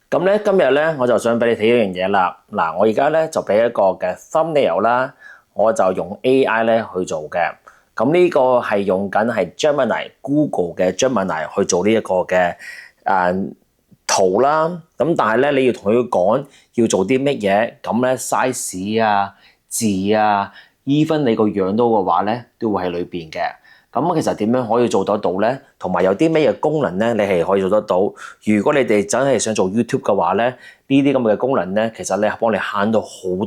咁咧今日咧我就想俾你睇一樣嘢啦。嗱，我而家咧就俾一個嘅 thumbnail 啦，我就用 AI 咧去做嘅。咁呢個係用緊係 Gemini Google 嘅 Gemini 去做呢一個嘅圖啦。咁但係咧你要同佢講要做啲乜嘢，咁咧 size 啊、字啊，even 你個樣都嘅話咧，都會喺裏邊嘅。咁其實點樣可以做得到咧？同埋有啲咩嘢功能咧，你係可以做得到。如果你哋真係想做 YouTube 嘅話咧，呢啲咁嘅功能咧，其實咧幫你慳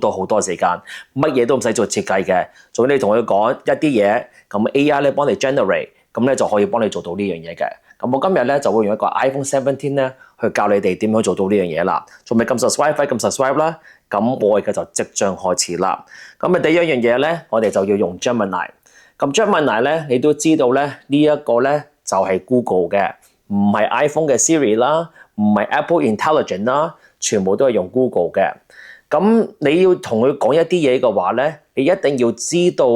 到好多時間，乜嘢都唔使做設計嘅。總之你同佢講一啲嘢，咁 AI 咧幫你 generate，咁咧就可以幫你做到呢樣嘢嘅。咁我今日咧就會用一個 iPhone 17咧去教你哋點樣做到呢樣嘢啦。仲未撳 subscribe，快撳 subscribe 啦。咁我而家就即將開始啦。咁第一樣嘢咧，我哋就要用 Gemini。咁 Gemini 咧，你都知道咧，呢一個咧就係 Google 嘅，唔係 iPhone 嘅 Siri 啦，唔係 Apple Intelligence 啦，全部都係用 Google 嘅。咁你要同佢講一啲嘢嘅話咧，你一定要知道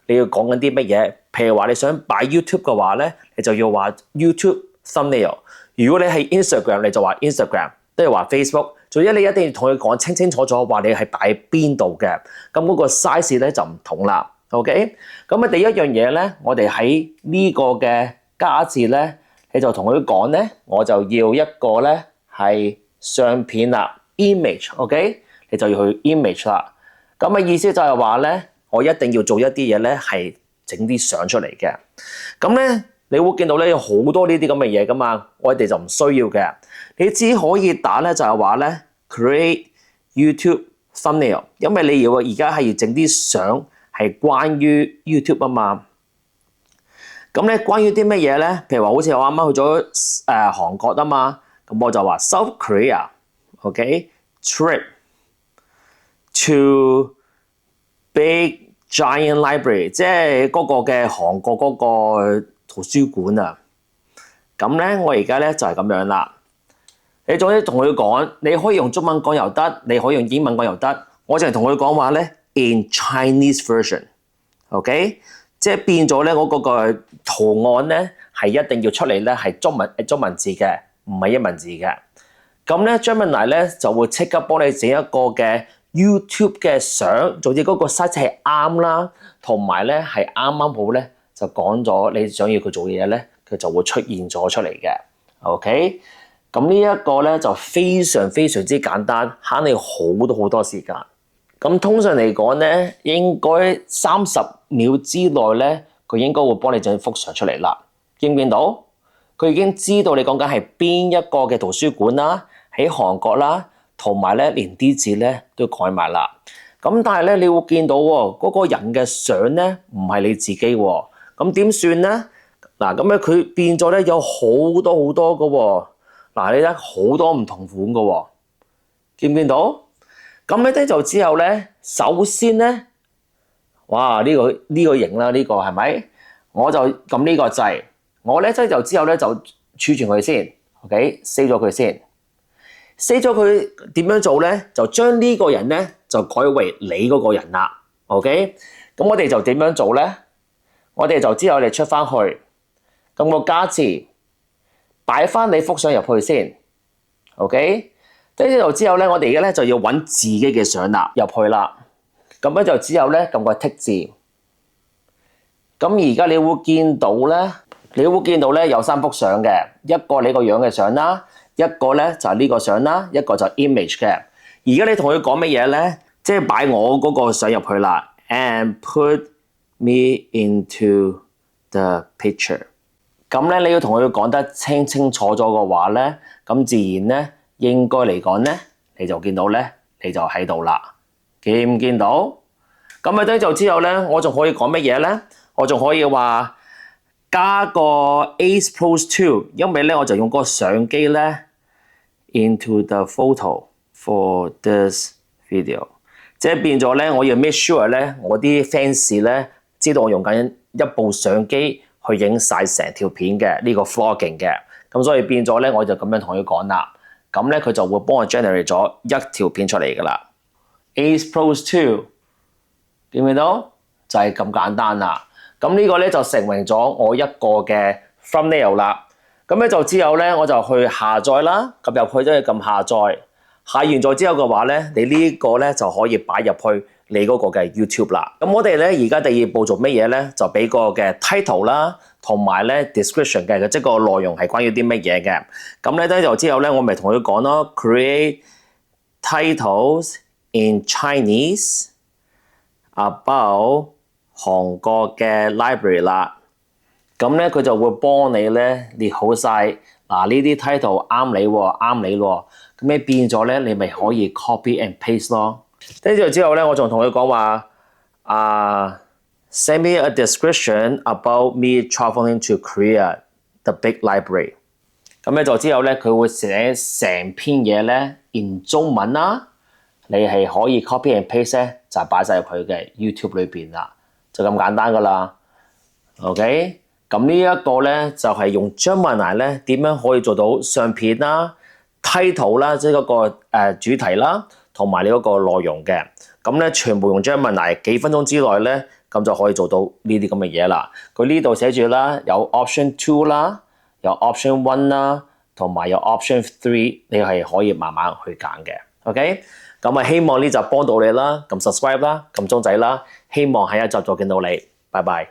你要講緊啲乜嘢。譬如話你想擺 YouTube 嘅話咧，你就要話 YouTube thumbnail。如果你係 Instagram，你就話 Instagram，都係話 Facebook。總之你一定要同佢講清楚咗，話你係擺邊度嘅。咁嗰個 size 咧就唔同啦。OK，咁第一樣嘢咧，我哋喺呢個嘅加字咧，你就同佢講咧，我就要一個咧係相片啦 ，image，OK，你就要去 image 啦。咁嘅意思就係話咧，我一定要做一啲嘢咧，係整啲相出嚟嘅。咁咧，你會見到咧有好多呢啲咁嘅嘢噶嘛，我哋就唔需要嘅。你只可以打咧就係話咧 create YouTube thumbnail， 因為你要而家係要整啲相。係關於 YouTube 啊嘛，咁咧關於啲乜嘢咧？譬如話好似我啱啱去咗韓國啊嘛，咁我就話 South Korea，OK，trip to big giant library， 即係嗰個嘅韓國嗰個圖書館啊。咁咧我而家咧就係咁樣啦。你總之同佢講，你可以用中文講又得，你可以用英文講又得。我淨係同佢講話咧。In Chinese version，OK，即係變咗咧，我嗰個圖案咧係一定要出嚟咧係中文字嘅，唔係英文字嘅。咁咧 Gemini 咧就會即刻幫你整一個嘅 YouTube 嘅相，總之嗰個 size 係啱啦，同埋咧係啱好咧就講咗你想要佢做嘅嘢咧，佢就會出現咗出嚟嘅。OK，咁呢一個咧就非常之簡單，慳你好多時間。咁通常嚟講咧，應該30秒之內咧，佢應該會幫你整幅相出嚟啦。見唔見到？佢已經知道你講緊係邊一個嘅圖書館啦，喺韓國啦，同埋咧連啲字咧都改埋啦。咁但係咧，你會見到喎，嗰個人嘅相咧唔係你自己喎。咁點算咧？嗱，咁咧佢變咗咧有好多嘅喎。嗱，你睇好多唔同款嘅喎，見唔見到？咁咧就之後咧，首先咧，哇呢個型啦，呢個係咪？我就撳呢個掣，我咧就之後咧就儲存佢先 ，OK，save 咗佢先。save 咗佢點樣做咧？就將呢個人咧就改為你嗰個人啦 ，OK。咁我哋就點樣做咧？我哋就之後你出翻去，咁個加字擺翻你幅相入去先 ，OK。跟住之後咧，我哋而家咧就要揾自己嘅相啦入去啦。咁咧就之後咧撳個剔字。咁而家你會見到咧，有3幅相嘅，一個你個樣嘅相啦，一個咧就係呢個相啦，一個就係 image 嘅。而家你同佢講乜嘢咧？即係擺我嗰個相入去啦 ，and put me into the picture。咁咧你要同佢講得清楚咗嘅話咧，咁自然咧。應該嚟講咧，你就見到咧，你就喺度啦，見唔見到？咁喺度之後咧，我仲可以講乜嘢咧？我仲可以話加個 Ace Pro 2，因為咧我就用嗰個相機咧 into the photo for this video， 即係變咗咧，我要 make sure 咧，我啲 fans 咧知道我用緊一部相機去影晒成條片嘅呢個 vlogging 嘅，咁所以變咗咧，我就咁樣同佢講啦。咁咧佢就會幫我 generate 咗一條片出嚟噶啦 ，Ace Pro 2，見唔見到？就係咁簡單啦。咁呢個咧就成為咗我一個嘅 thumbnail 啦。咁咧就之後咧，我就去下載啦，咁入去都要撳下載。下完載之後嘅話咧，你呢個咧就可以擺入去你嗰個嘅 YouTube 啦。咁我哋咧而家第二步做乜嘢咧？就俾個嘅 title 啦，同埋咧 description 嘅，即係個內容係關於啲乜嘢嘅。咁咧之後咧，我咪同佢講咯 ，create titles in Chinese about 韓國嘅 library 啦。咁咧佢就會幫你咧列好晒。嗱，呢啲 title 啱你喎，啱你喎。咁你變咗咧，你咪可以 copy and paste 咯。跟住之後咧，我仲同佢講話send me a description about me traveling to Korea, the big library。咁咧就之後咧，佢會寫成篇嘢咧 in 中文啦。你係可以 copy and paste 咧，就擺晒入佢嘅 YouTube 裏邊啦，就咁簡單噶啦。OK。咁呢一個咧就係用 Gemini 咧點樣可以做到相片啦、title 啦，即係嗰個主題啦，同埋你嗰個內容嘅。咁咧全部用 Gemini 幾分鐘之內咧，咁就可以做到呢啲咁嘅嘢啦。佢呢度寫住啦，有 Option 2啦，有 Option 1啦，同埋有 Option 3，你係可以慢慢去揀嘅。OK， 咁希望呢集幫到你啦，撳 subscribe 啦，撳鐘仔啦，希望下一集再見到你，拜拜。